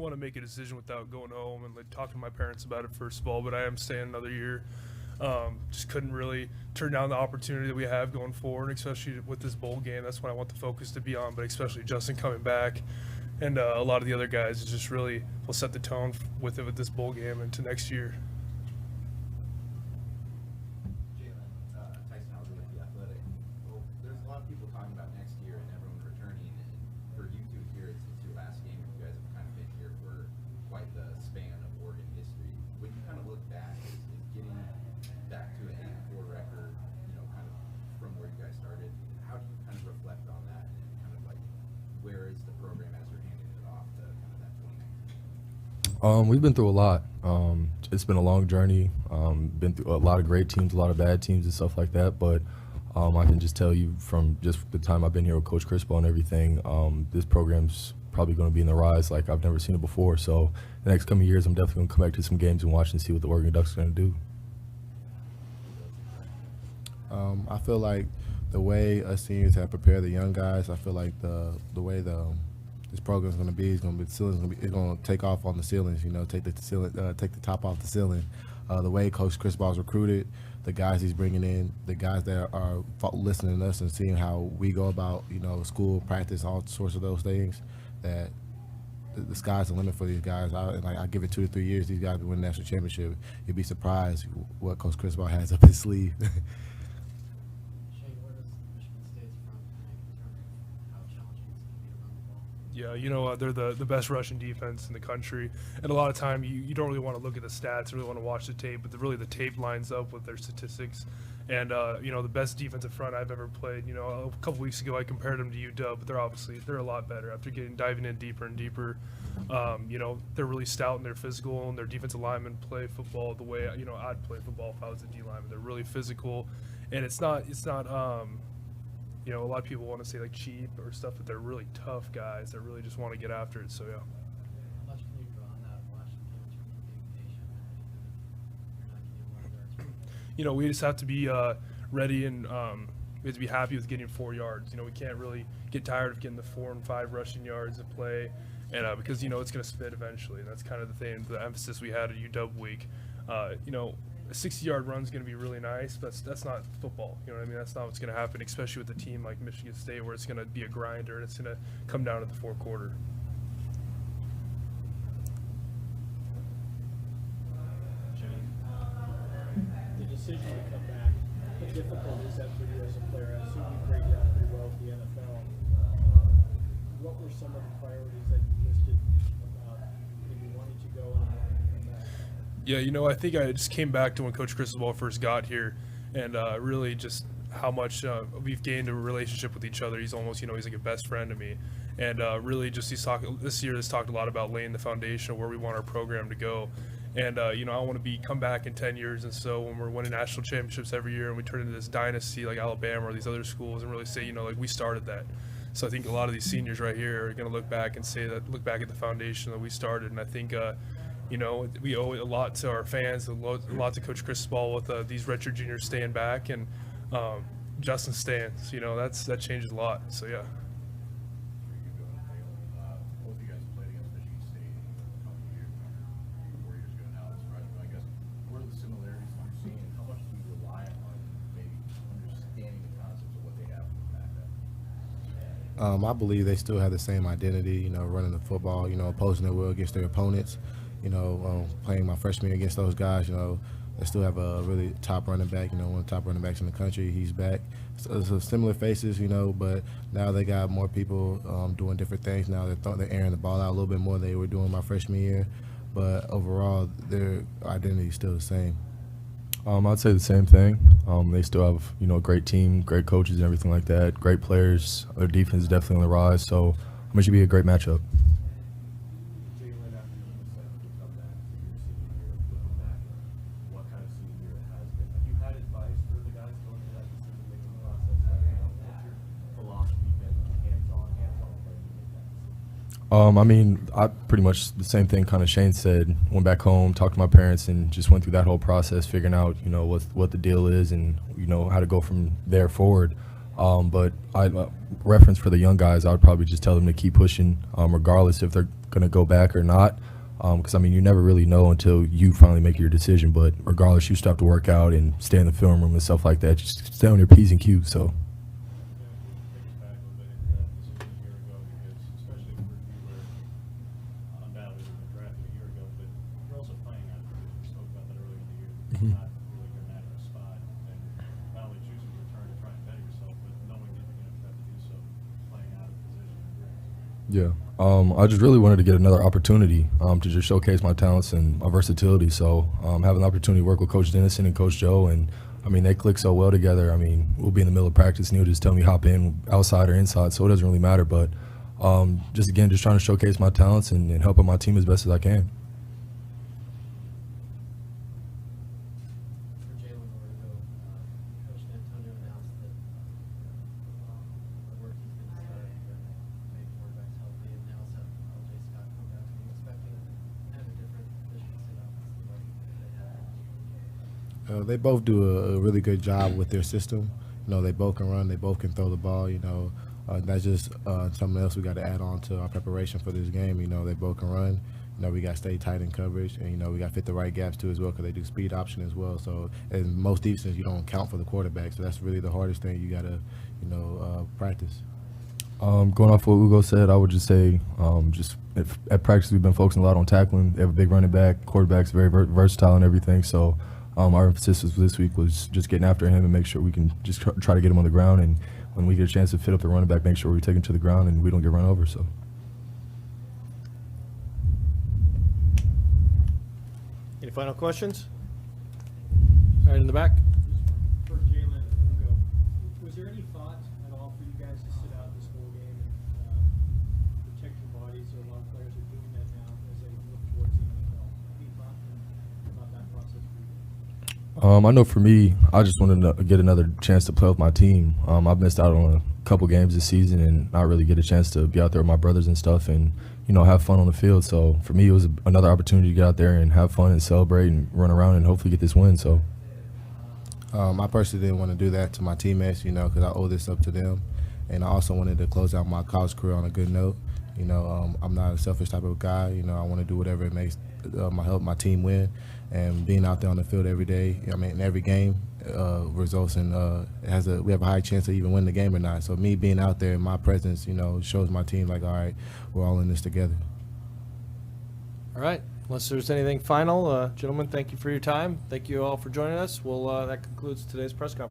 want to make a decision without going home and like talking to my parents about it first of all. But I am staying another year. Just couldn't really turn down the opportunity that we have going forward, especially with this bowl game. That's what I want the focus to be on. But especially Justin coming back, and a lot of the other guys, is just really will set the tone with this bowl game into next year. There's a lot of people talking about next year and everyone returning, and for you two here, it's your last game, and you guys have kind of been here for quite the span of Oregon history. When you kind of look back, is getting back to an 8-4 record, kind of from where you guys started, how do you kind of reflect on that, and kind of like where is the program as you're handing it off to kind of that 2019? We've been through a lot. It's been a long journey. Been through a lot of great teams, a lot of bad teams and stuff like that, but I can just tell you from just the time I've been here with Coach Crispo and everything, this program's probably going to be in the rise like I've never seen it before. So the next coming years, I'm definitely going to come back to some games and watch and see what the Oregon Ducks are going to do. I feel like the way us seniors have prepared the young guys, I feel like the way this program's going to be is going to be the ceiling's it's going to take off on the ceilings. Take the top off the ceiling. The way Coach Crispo's recruited, the guys he's bringing in, the guys that are listening to us and seeing how we go about, school, practice, all sorts of those things, that the sky's the limit for these guys. I give it 2 to 3 years, these guys will win the national championship. You'd be surprised what Coach Crispo has up his sleeve. Shane, where does Michigan State's from in terms of how challenging it's going to be to run the ball? Yeah, they're the best rushing defense in the country, and a lot of time you don't really want to look at the stats, really want to watch the tape, but the tape lines up with their statistics. And the best defensive front I've ever played. A couple weeks ago I compared them to UW, but they're a lot better after diving in deeper and deeper. They're really stout and they're physical, and their defensive linemen play football the way I'd play football if I was a D lineman. They're really physical, and it's not. A lot of people want to say like cheap or stuff, but they're really tough guys that really just want to get after it. So yeah. How much can you draw on that Washington in terms of being patient and you're not getting a lot of yards? We just have to be ready, and we have to be happy with getting 4 yards. We can't really get tired of getting the 4 and 5 rushing yards of play, and because it's going to spit eventually. And that's kind of the thing, the emphasis we had at UW week. A 60-yard run is going to be really nice, but that's not football. You know what I mean? That's not what's going to happen, especially with a team like Michigan State, where it's going to be a grinder and it's going to come down to the fourth quarter. The decision to come back, how difficult is that for you as a player? I assume you graded out pretty well at the NFL. What were some of the priorities that you listed about maybe wanting to go and wanting to come back? Yeah, I think I just came back to when Coach Cristobal first got here, and really just how much we've gained a relationship with each other. He's almost, he's like a best friend to me. And really just this year has talked a lot about laying the foundation of where we want our program to go. And, I want to come back in 10 years and so when we're winning national championships every year and we turn into this dynasty like Alabama or these other schools and really say, we started that. So I think a lot of these seniors right here are going to look back and look back at the foundation that we started. And I think, we owe a lot to our fans, a lot to Coach Cristobal with these redshirt juniors staying back and Justin staying. So, that changes a lot. So, yeah. Both of you guys played against Michigan State a couple of years, 4 years ago now as freshmen. I guess, what are the similarities you're seeing? How much do you rely on maybe understanding the concepts of what they have in the back end? I believe they still have the same identity, running the football, opposing their will against their opponents. Playing my freshman year against those guys, they still have a really top running back, one of the top running backs in the country. He's back. So similar faces, but now they got more people doing different things. Now they're airing the ball out a little bit more than they were doing my freshman year. But overall, their identity is still the same. I'd say the same thing. They still have, a great team, great coaches and everything like that, great players. Their defense is definitely on the rise, so it should be a great matchup. Jalen, after you come back to your senior year, looking back, what kind of senior year it has been? Have you had advice for the guys going through that decision-making process? What's your philosophy been, hands-on playing to make that decision? I pretty much the same thing kind of Shane said. Went back home, talked to my parents, and just went through that whole process, figuring out, what the deal is and, how to go from there forward. But reference for the young guys, I would probably just tell them to keep pushing, regardless if they're going to go back or not. Because, I mean, you never really know until you finally make your decision. But regardless, you still have to work out and stay in the film room and stuff like that. Just stay on your P's and Q's. So. Not really getting that in a spot, and not only choosing to return to try and better yourself, but knowing that you're going to have to do so, playing out of position and brings. Yeah. I just really wanted to get another opportunity to just showcase my talents and my versatility. So having the opportunity to work with Coach Dennison and Coach Joe, and I mean, they click so well together. I mean, we'll be in the middle of practice and he'll just tell me hop in outside or inside, so it doesn't really matter. But just trying to showcase my talents and helping my team as best as I can. For Jalen or Ugo, Coach D'Antonio announced that the work he's going to start to make quarterbacks healthy, and now also LJ Scott come back. Are you expecting kind of a different position set up like they have? They both do a really good job with their system. You know, they both can run, they both can throw the ball. You know, that's just something else we got to add on to our preparation for this game. You know, they both can run. You know, we got to stay tight in coverage, and you know, we got to fit the right gaps too as well, because they do speed option as well. So, in most defenses, you don't count for the quarterback, so that's really the hardest thing you got to, you know, practice. Going off what Ugo said, I would just say, at practice we've been focusing a lot on tackling. They have a big running back, quarterback's very versatile and everything. So our emphasis this week was just getting after him and make sure we can just try to get him on the ground. And when we get a chance to fit up the running back, make sure we take him to the ground and we don't get run over. So. Any final questions? Right in the back. For Jalen and Ugo, was there any thought at all for you guys to sit out this whole game and protect your bodies? So a lot of players are doing that now as they look towards the NFL. Any thought about that process for you? I know for me, I just wanted to get another chance to play with my team. I've missed out on a couple games this season and not really get a chance to be out there with my brothers and stuff and, you know, have fun on the field. So for me, it was another opportunity to get out there and have fun and celebrate and run around and hopefully get this win. So. I personally didn't want to do that to my teammates, you know, because I owe this up to them. And I also wanted to close out my college career on a good note. You know, I'm not a selfish type of guy. You know, I want to do whatever it makes help my team win. And being out there on the field every day, I mean, in every game results in we have a high chance to even win the game or not. So me being out there in my presence, you know, shows my team like, all right, we're all in this together. All right. Unless there's anything final, gentlemen, thank you for your time. Thank you all for joining us. That concludes today's press conference.